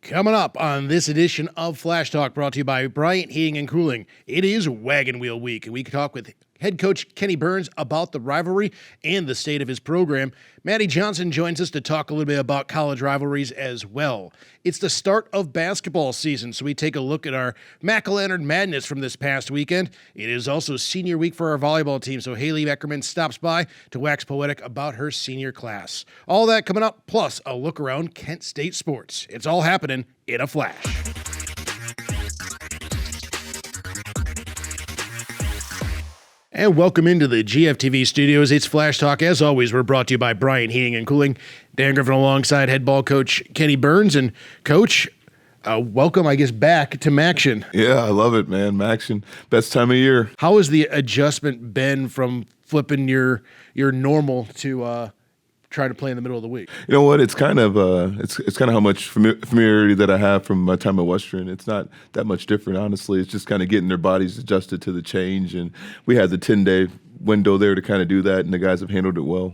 Coming up on this edition of Flashtalk, brought to you by Bryant Heating and Cooling, it is Wagon Wheel Week, and we can talk with head coach Kenni Burns about the rivalry and the state of his program. Maddie Johnson joins us to talk a little bit about college rivalries as well. It's the start of basketball season, so we take a look at our Mac-O-Lantern Madness from this past weekend. It is also senior week for our volleyball team, so Haley Eckerman stops by to wax poetic about her senior class. All that coming up, plus a look around Kent State sports. It's all happening in a flash. And welcome into the GFTV studios. It's Flash Talk. As always, we're brought to you by Bryant Heating and Cooling. Dan Griffin alongside head ball coach Kenni Burns. And Coach, welcome, I guess, back to Maction. Yeah, I love it, man. Maction, best time of year. How has the adjustment been from flipping your normal to trying to play in the middle of the week? You know what? It's kind of it's kind of how much familiarity that I have from my time at Western. It's not that much different, honestly. It's just kind of getting their bodies adjusted to the change, and we had the 10-day window there to kind of do that, and the guys have handled it well.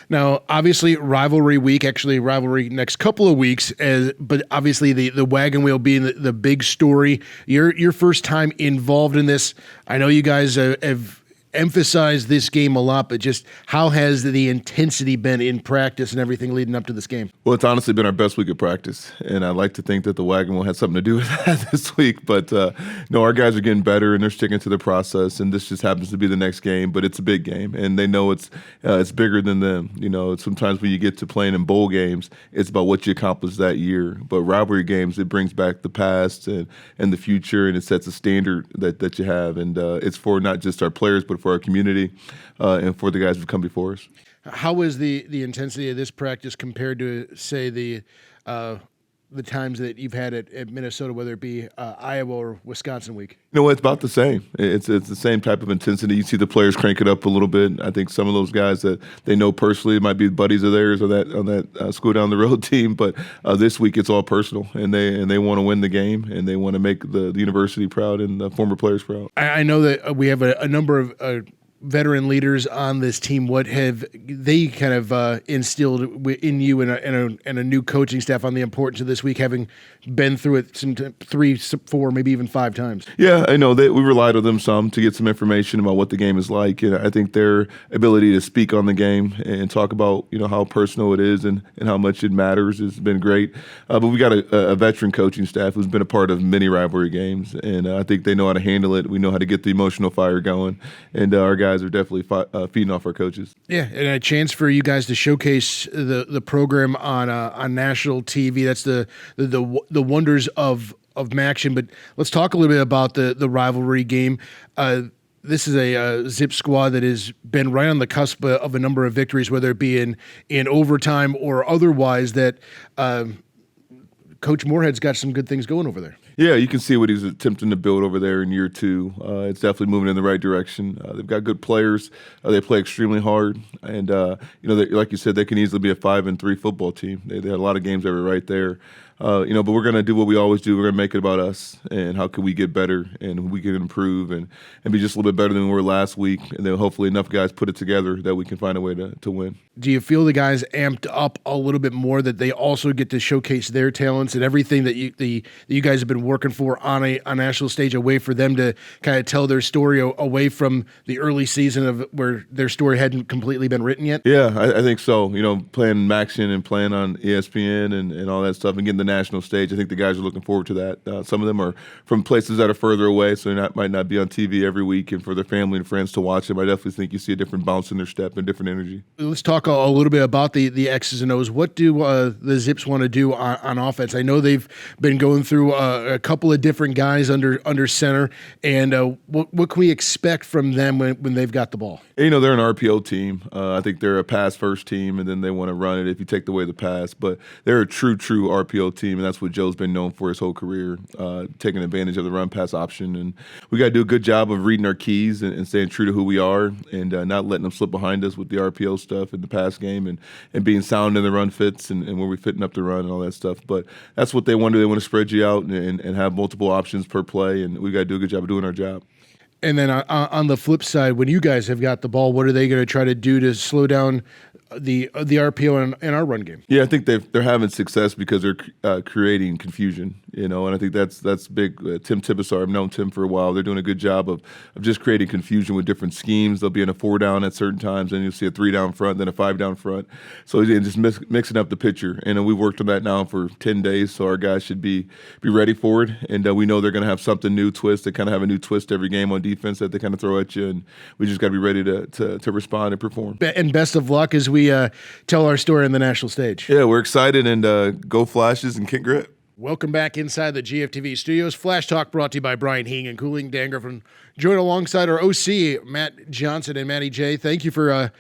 Now, obviously, rivalry week, actually rivalry next couple of weeks, but obviously the wagon wheel being the big story. Your first time involved in this. I know you guys have emphasized this game a lot, but just how has the intensity been in practice and everything leading up to this game? Well, it's honestly been our best week of practice, and I'd like to think that the wagon wheel had something to do with that this week. But no, our guys are getting better, and they're sticking to the process, and this just happens to be the next game, but it's a big game, and they know it's bigger than them. You know, sometimes when you get to playing in bowl games, it's about what you accomplished that year. But rivalry games, it brings back the past and the future, and it sets a standard that you have, and it's for not just our players, but for our community and for the guys who've come before us. How is the intensity of this practice compared to, say, the times that you've had at Minnesota, whether it be Iowa or Wisconsin week? You know, it's about the same. It's the same type of intensity. You see the players crank it up a little bit. I think some of those guys that they know personally might be buddies of theirs on that school down the road team. But this week it's all personal, and they want to win the game, and they want to make the university proud and the former players proud. I know that we have a number of veteran leaders on this team. What have they kind of instilled in you and a new coaching staff on the importance of this week, having been through it some 3, 4, maybe even 5 times? Yeah, I know that we relied on them some to get some information about what the game is like. And I think their ability to speak on the game and talk about, you know, how personal it is and how much it matters has been great. But we got a veteran coaching staff who's been a part of many rivalry games, and I think they know how to handle it. We know how to get the emotional fire going, and our guys are definitely feeding off our coaches. Yeah, and a chance for you guys to showcase the program on national TV. That's the wonders of Maction. But let's talk a little bit about the rivalry game. This is a Zip squad that has been right on the cusp of a number of victories, whether it be in overtime or otherwise. That Coach Moorhead's got some good things going over there. Yeah, you can see what he's attempting to build over there in year 2. It's definitely moving in the right direction. They've got good players. They play extremely hard, and you know, like you said, they can easily be a 5-3 football team. They had a lot of games that were right there. You know, but we're going to do what we always do. We're going to make it about us and how can we get better and we can improve and be just a little bit better than we were last week. And then hopefully enough guys put it together that we can find a way to win. Do you feel the guys amped up a little bit more, that they also get to showcase their talents and everything that you guys have been working for on a national stage, a way for them to kind of tell their story away from the early season of where their story hadn't completely been written yet? Yeah, I think so. You know, playing Maction and playing on ESPN and all that stuff and getting the national stage, I think the guys are looking forward to that. Some of them are from places that are further away, so they might not be on TV every week, and for their family and friends to watch them, I definitely think you see a different bounce in their step and different energy. Let's talk a little bit about the X's and O's. What do the Zips want to do on offense? I know they've been going through a couple of different guys under center, and what can we expect from them when they've got the ball? You know, they're an RPO team. I think they're a pass-first team, and then they want to run it if you take away the pass. But they're a true RPO team, and that's what Joe's been known for his whole career, taking advantage of the run-pass option. And we got to do a good job of reading our keys and staying true to who we are and not letting them slip behind us with the RPO stuff in the pass game and being sound in the run fits and where we're fitting up the run and all that stuff. But that's what they want to do. They want to spread you out and have multiple options per play, and we got to do a good job of doing our job. And then on the flip side, when you guys have got the ball, what are they going to try to do to slow down the RPO in our run game? Yeah, I think they're having success because they're creating confusion, and I think that's big. Tim Tibesar, I've known Tim for a while. They're doing a good job of just creating confusion with different schemes. They'll be in a 4 down at certain times, and you'll see a 3 down front, then a 5 down front. So again, just mixing up the picture, and we've worked on that now for 10 days. So our guys should be ready for it, and we know they're going to have something new twist. They kind of have a new twist every game on defense that they kind of throw at you, and we just got to be ready to respond and perform. And best of luck as we tell our story on the national stage. Yeah, we're excited, and go Flashes and Kent Grit. Welcome back inside the GFTV studios. Flash Talk brought to you by Brian Heating and Cooling. Dan Griffin joined alongside our OC, Matt Johnson and Matty J. Thank you for,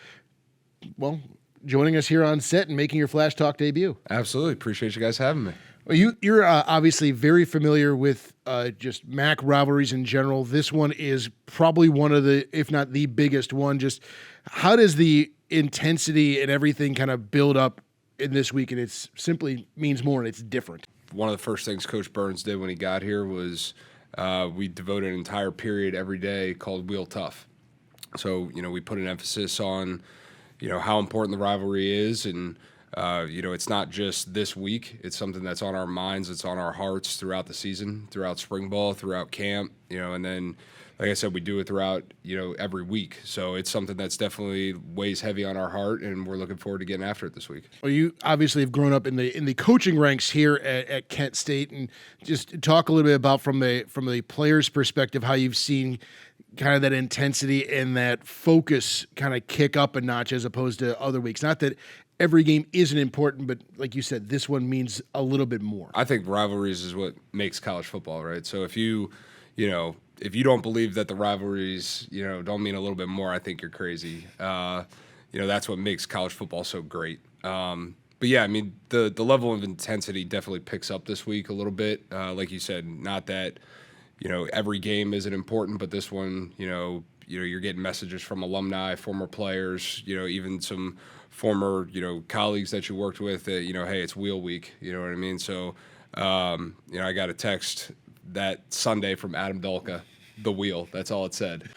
joining us here on set and making your Flash Talk debut. Absolutely. Appreciate you guys having me. Well, you're obviously very familiar with just MAC rivalries in general. This one is probably one of the, if not the biggest one. Just how does the intensity and everything kind of build up in this week? And it's simply means more and it's different. One of the first things Coach Burns did when he got here was we devoted an entire period every day called Wheel Tough. So, we put an emphasis on, how important the rivalry is. And, it's not just this week. It's something that's on our minds. It's on our hearts throughout the season, throughout spring ball, throughout camp, and then, like I said, we do it throughout, every week. So it's something that's definitely weighs heavy on our heart, and we're looking forward to getting after it this week. Well, you obviously have grown up in the coaching ranks here at Kent State, and just talk a little bit about from the player's perspective how you've seen kind of that intensity and that focus kind of kick up a notch as opposed to other weeks. Not that every game isn't important, but like you said, this one means a little bit more. I think rivalries is what makes college football, right? So if you don't believe that the rivalries, don't mean a little bit more, I think you're crazy. That's what makes college football so great. But yeah, I mean, the level of intensity definitely picks up this week a little bit. Like you said, not that, every game isn't important, but this one, you're getting messages from alumni, former players, even some former, colleagues that you worked with, hey, it's wheel week, you know what I mean? So, I got a text that Sunday from Adam Dolka, the wheel. That's all it said.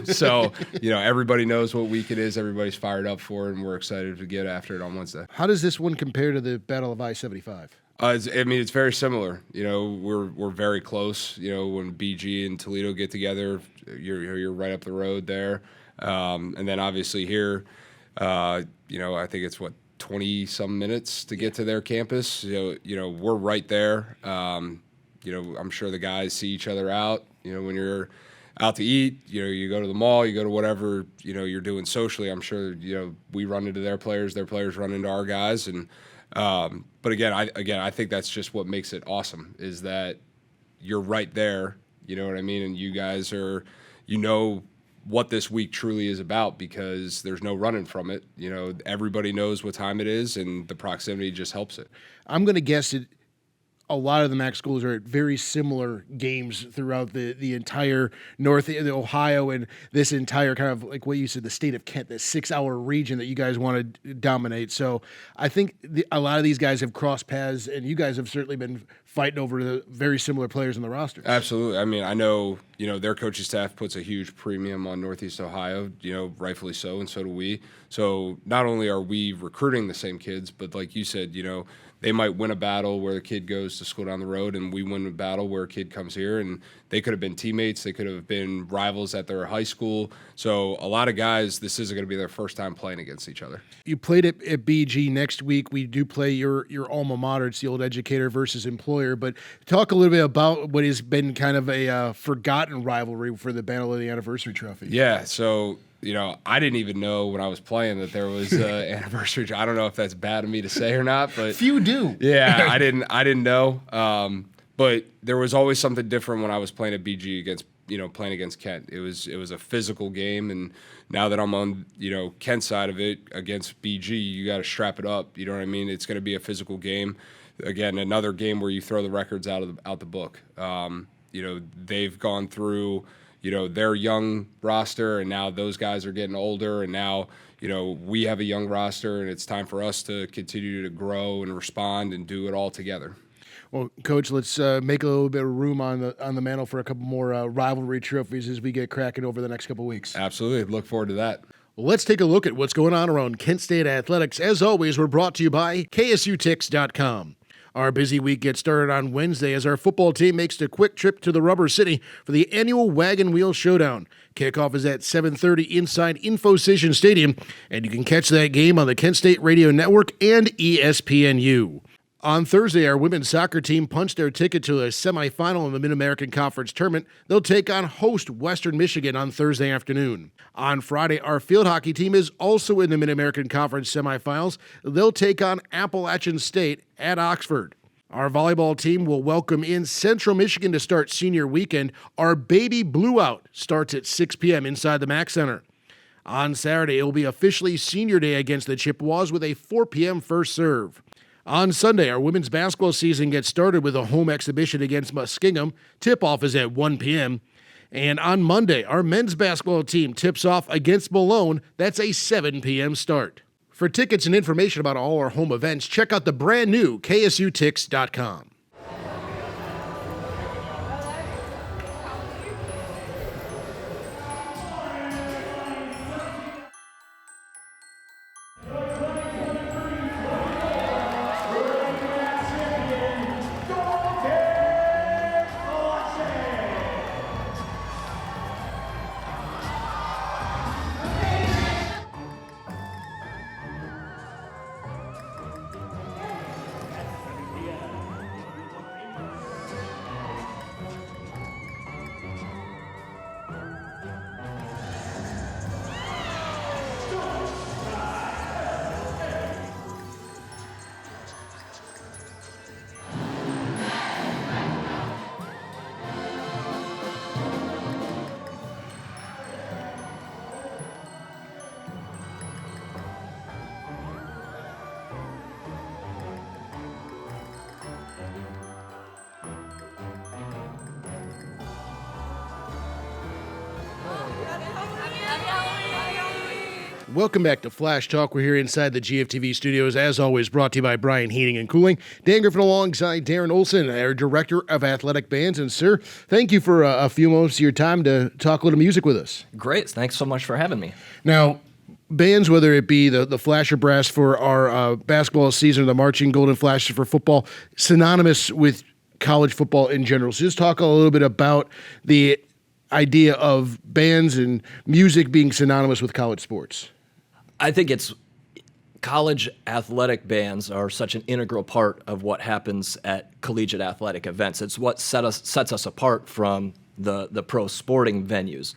So, everybody knows what week it is. Everybody's fired up for it, and we're excited to get after it on Wednesday. How does this one compare to the Battle of I-75? It's very similar. We're very close. When BG and Toledo get together, you're right up the road there. And then obviously here, I think it's 20-some minutes to get to their campus. We're right there. I'm sure the guys see each other out. When you're out to eat, you go to the mall, you go to whatever, you're doing socially. I'm sure, we run into their players run into our guys. And, but again, I think that's just what makes it awesome is that you're right there. You know what I mean? And you guys are, what this week truly is about because there's no running from it. Everybody knows what time it is, and the proximity just helps it. I'm going to guess a lot of the MAC schools are at very similar games throughout the entire North Ohio and this entire kind of like what you said, the state of Kent, this 6-hour region that you guys want to dominate. So I think a lot of these guys have crossed paths, and you guys have certainly been fighting over the very similar players in the roster. Absolutely. I mean, I know, their coaching staff puts a huge premium on Northeast Ohio, rightfully so, and so do we. So not only are we recruiting the same kids, but like you said, they might win a battle where the kid goes to school down the road, and we win a battle where a kid comes here, and they could have been teammates. They could have been rivals at their high school. So a lot of guys, this isn't going to be their first time playing against each other. You played at BG. Next week we do play your alma mater. It's the old Educator versus Employer. But talk a little bit about what has been kind of a forgotten rivalry for the Battle of the Anniversary Trophy. Yeah, so I didn't even know when I was playing that there was anniversary. I don't know if that's bad of me to say or not, but few do. Yeah, I didn't know. But there was always something different when I was playing at BG playing against Kent. It was a physical game, and now that I'm on Kent's side of it against BG, you got to strap it up. You know what I mean? It's going to be a physical game. Again, another game where you throw the records out the book. They've gone through their young roster, and now those guys are getting older, and now we have a young roster, and it's time for us to continue to grow and respond and do it all together. Well, Coach, let's make a little bit of room on the mantle for a couple more rivalry trophies as we get cracking over the next couple weeks. Absolutely. Look forward to that. Well, let's take a look at what's going on around Kent State athletics. As always, we're brought to you by KSUTix.com. Our busy week gets started on Wednesday as our football team makes a quick trip to the Rubber City for the annual Wagon Wheel Showdown. Kickoff is at 7:30 inside InfoCision Stadium, and you can catch that game on the Kent State Radio Network and ESPNU. On Thursday, our women's soccer team punched their ticket to a semifinal in the Mid-American Conference Tournament. They'll take on host Western Michigan on Thursday afternoon. On Friday, our field hockey team is also in the Mid-American Conference semifinals. They'll take on Appalachian State at Oxford. Our volleyball team will welcome in Central Michigan to start senior weekend. Our baby Blue Out starts at 6 p.m. inside the Mack Center. On Saturday, it will be officially senior day against the Chippewas with a 4 p.m. first serve. On Sunday, our women's basketball season gets started with a home exhibition against Muskingum. Tip-off is at 1 p.m. And on Monday, our men's basketball team tips off against Malone. That's a 7 p.m. start. For tickets and information about all our home events, check out the brand new KSUTix.com. Welcome back to Flash Talk. We're here inside the GFTV studios, as always, brought to you by Brian Heating and Cooling. Dan Griffin alongside Darin Olson, our Director of Athletic Bands. And, sir, thank you for a few moments of your time to talk a little music with us. Great. Thanks so much for having me. Now, bands, whether it be the Flasher Brass for our basketball season or the Marching Golden Flashes for football, synonymous with college football in general. So just talk a little bit about the idea of bands and music being synonymous with college sports. I think college athletic bands are such an integral part of what happens at collegiate athletic events. It's what sets us apart from the pro sporting venues.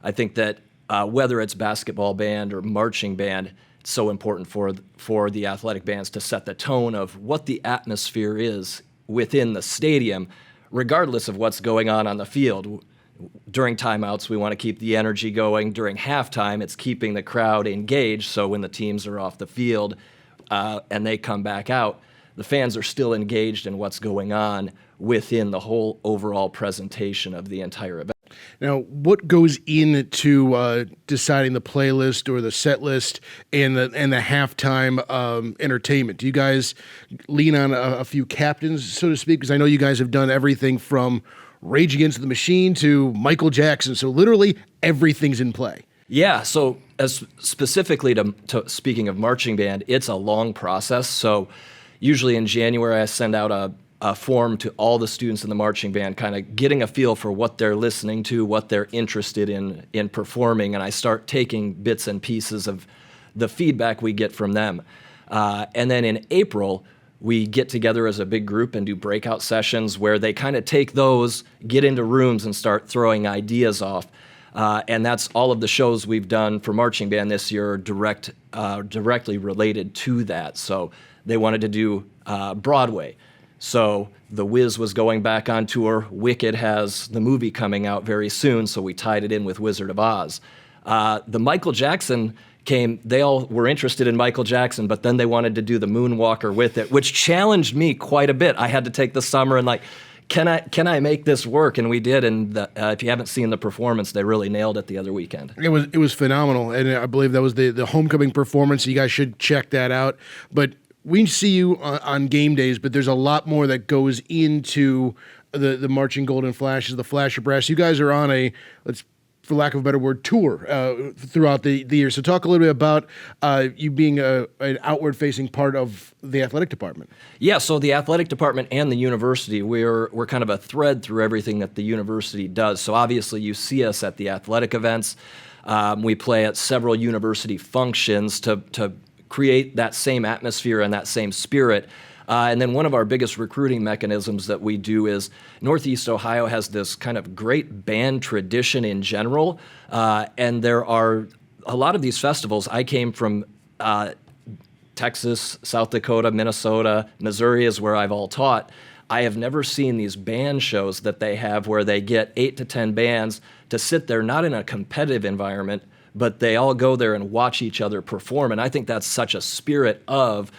I think that whether it's basketball band or marching band, it's so important for the athletic bands to set the tone of what the atmosphere is within the stadium, regardless of what's going on the field. During timeouts, we want to keep the energy going. During halftime, it's keeping the crowd engaged, so when the teams are off the field and they come back out, the fans are still engaged in what's going on within the whole overall presentation of the entire event. Now, what goes into deciding the playlist or the set list and the halftime entertainment? Do you guys lean on a few captains, so to speak? Because I know you guys have done everything from Rage Against the Machine to Michael Jackson, so literally everything's in play. Yeah, so as specifically to speaking of marching band, it's a long process. So usually in January, I send out a form to all the students in the marching band, kind of getting a feel for what they're listening to, what they're interested in performing, and I start taking bits and pieces of the feedback we get from them. And then in April, we get together as a big group and do breakout sessions where they kind of take those, get into rooms and start throwing ideas off. And that's all of the shows we've done for marching band this year are directly related to that. So they wanted to do Broadway. So The Wiz was going back on tour. Wicked has the movie coming out very soon, so we tied it in with Wizard of Oz. The Michael Jackson came, they all were interested in Michael Jackson, but then they wanted to do the Moonwalker with it, which challenged me quite a bit. I had to take the summer and can I make this work? And we did, and if you haven't seen the performance, they really nailed it the other weekend. It was phenomenal, and I believe that was the homecoming performance. You guys should check that out. But we see you on game days, but there's a lot more that goes into the marching golden flashes, the flasher brass. You guys are on a, for lack of a better word, tour throughout the year. So talk a little bit about you being an outward-facing part of the athletic department. Yeah, so the athletic department and the university, we're kind of a thread through everything that the university does. So obviously you see us at the athletic events. We play at several university functions to create that same atmosphere and that same spirit. And then one of our biggest recruiting mechanisms that we do is Northeast Ohio has this kind of great band tradition in general. And there are a lot of these festivals. I came from Texas, South Dakota, Minnesota, Missouri is where I've all taught. I have never seen these band shows that they have where they get 8 to 10 bands to sit there, not in a competitive environment, but they all go there and watch each other perform. And I think that's such a spirit of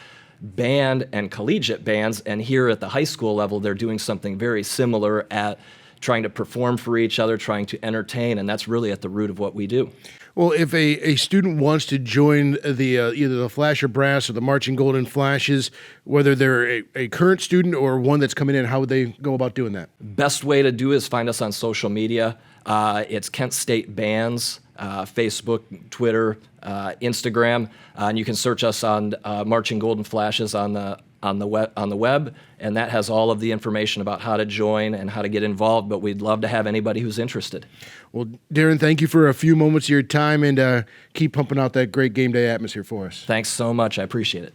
band and collegiate bands, and here at the high school level, they're doing something very similar at trying to perform for each other, trying to entertain, and that's really at the root of what we do. Well, if a student wants to join the either the Flasher Brass or the Marching Golden Flashes, whether they're a current student or one that's coming in, how would they go about doing that? Best way to do is find us on social media. It's Kent State Bands, Facebook, Twitter, Instagram, and you can search us on Marching Golden Flashes on the web, and that has all of the information about how to join and how to get involved. But we'd love to have anybody who's interested. Well, Darin, thank you for a few moments of your time, and keep pumping out that great game day atmosphere for us. Thanks so much. I appreciate it.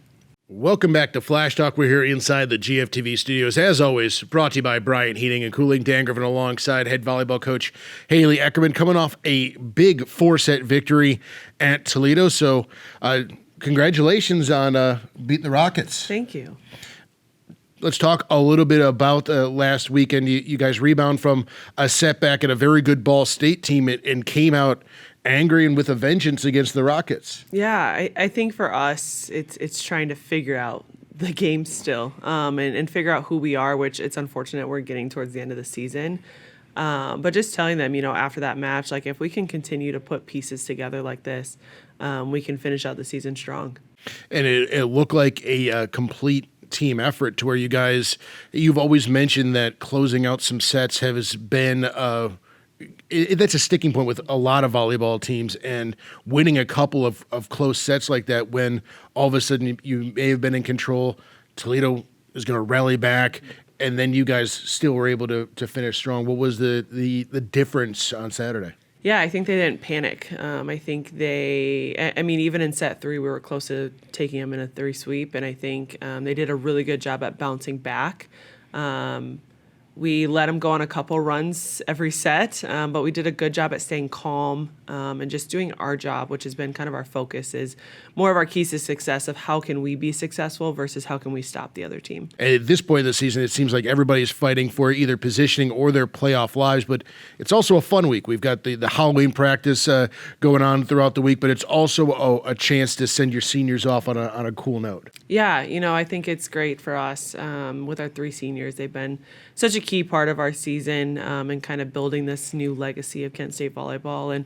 Welcome back to Flash Talk. We're here inside the GFTV studios. As always, brought to you by Bryant Heating and Cooling. Dan Griffin alongside head volleyball coach Haley Eckerman, coming off a big 4-set victory at Toledo. So congratulations on beating the Rockets. Thank you. Let's talk a little bit about last weekend. You guys rebound from a setback at a very good Ball State team and came out angry and with a vengeance against the Rockets. Yeah, I think for us, it's trying to figure out the game still and figure out who we are, which it's unfortunate we're getting towards the end of the season. But just telling them, after that match, like if we can continue to put pieces together like this, we can finish out the season strong. And it looked like a complete team effort to where you've always mentioned that closing out some sets has been that's a sticking point with a lot of volleyball teams, and winning a couple of close sets like that when all of a sudden you may have been in control, Toledo is going to rally back, and then you guys still were able to finish strong. What was the difference on Saturday? Yeah, I think they didn't panic. I think even in set 3, we were close to taking them in a 3 sweep, and I think they did a really good job at bouncing back. We let them go on a couple runs every set, but we did a good job at staying calm and just doing our job, which has been kind of our focus, is more of our keys to success of how can we be successful versus how can we stop the other team. And at this point of the season, it seems like everybody's fighting for either positioning or their playoff lives, but it's also a fun week. We've got the Halloween practice going on throughout the week, but it's also a chance to send your seniors off on a cool note. Yeah, I think it's great for us with our 3 seniors. They've been such a key part of our season and kind of building this new legacy of Kent State volleyball, and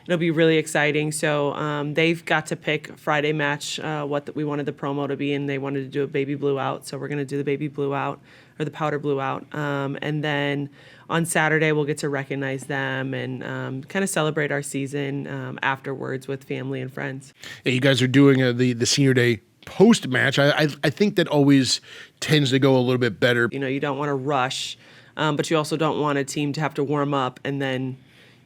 it'll be really exciting. So they've got to pick Friday match what we wanted the promo to be, and they wanted to do a baby blue out, so we're going to do the baby blue out or the powder blue out, and then on Saturday we'll get to recognize them and kind of celebrate our season afterwards with family and friends. Yeah, you guys are doing the senior day post-match. I think that always tends to go a little bit better. You don't want to rush, but you also don't want a team to have to warm up and then,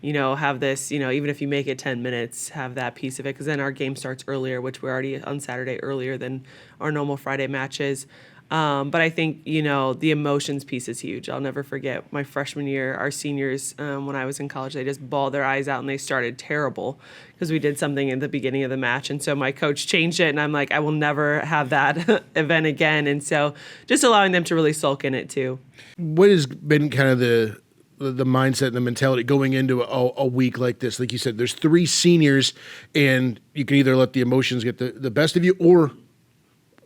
have this, even if you make it 10 minutes, have that piece of it, because then our game starts earlier, which we're already on Saturday earlier than our normal Friday matches. But I think, the emotions piece is huge. I'll never forget my freshman year, our seniors, when I was in college, they just bawled their eyes out and they started terrible because we did something in the beginning of the match. And so my coach changed it, and I'm like, I will never have that event again. And so just allowing them to really sulk in it too. What has been kind of the mindset and the mentality going into a week like this? Like you said, there's 3 seniors, and you can either let the emotions get the best of you, or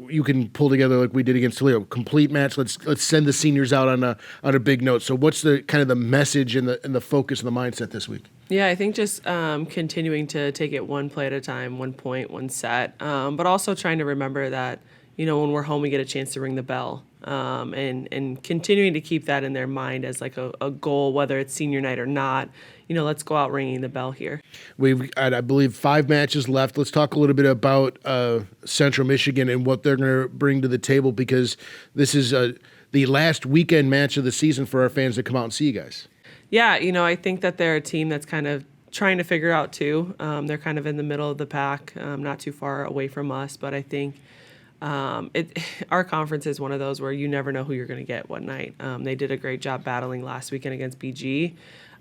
you can pull together like we did against Toledo, complete match. Let's send the seniors out on a big note. So what's the kind of the message and the focus and the mindset this week? Yeah, I think just continuing to take it one play at a time, 1 point, 1 set, but also trying to remember that when we're home, we get a chance to ring the bell. And continuing to keep that in their mind as like a goal, whether it's senior night or not. Let's go out ringing the bell here. We've got, I believe, 5 matches left. Let's talk a little bit about Central Michigan and what they're going to bring to the table, because this is the last weekend match of the season for our fans to come out and see you guys. Yeah, I think that they're a team that's kind of trying to figure out too. They're kind of in the middle of the pack, not too far away from us, but I think our conference is one of those where you never know who you're going to get what night. They did a great job battling last weekend against BG.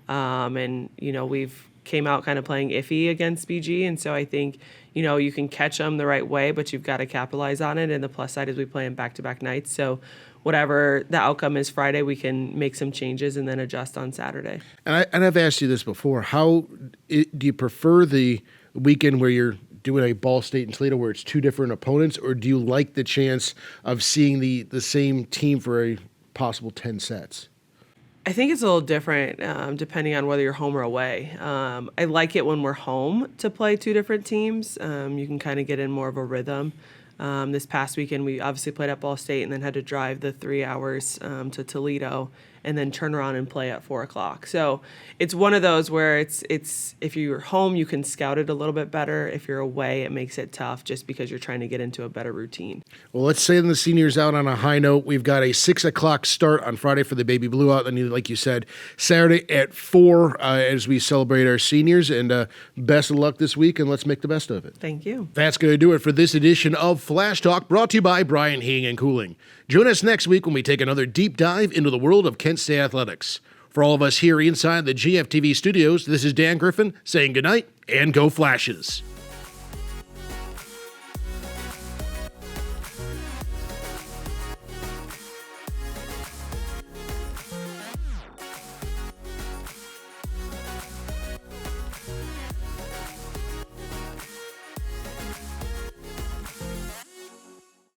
And we've came out kind of playing iffy against BG. And so I think, you can catch them the right way, but you've got to capitalize on it. And the plus side is we play them back-to-back nights. So whatever the outcome is Friday, we can make some changes and then adjust on Saturday. And I've asked you this before. Do you prefer the weekend where you're doing a Ball State and Toledo where it's 2 different opponents, or do you like the chance of seeing the same team for a possible 10 sets? I think it's a little different depending on whether you're home or away. I like it when we're home to play 2 different teams. You can kind of get in more of a rhythm. This past weekend, we obviously played at Ball State and then had to drive the 3 hours to Toledo and then turn around and play at 4 o'clock. So it's one of those where it's if you're home, you can scout it a little bit better. If you're away, it makes it tough just because you're trying to get into a better routine. Well, let's send the seniors out on a high note. We've got a 6 o'clock start on Friday for the Baby Blue Out, and like you said, Saturday at 4 as we celebrate our seniors. And best of luck this week, and let's make the best of it. Thank you. That's going to do it for this edition of Flash Talk, brought to you by Bryant Heating and Cooling. Join us next week when we take another deep dive into the world of Kent State athletics. For all of us here inside the GFTV studios, this is Dan Griffin saying goodnight and go Flashes.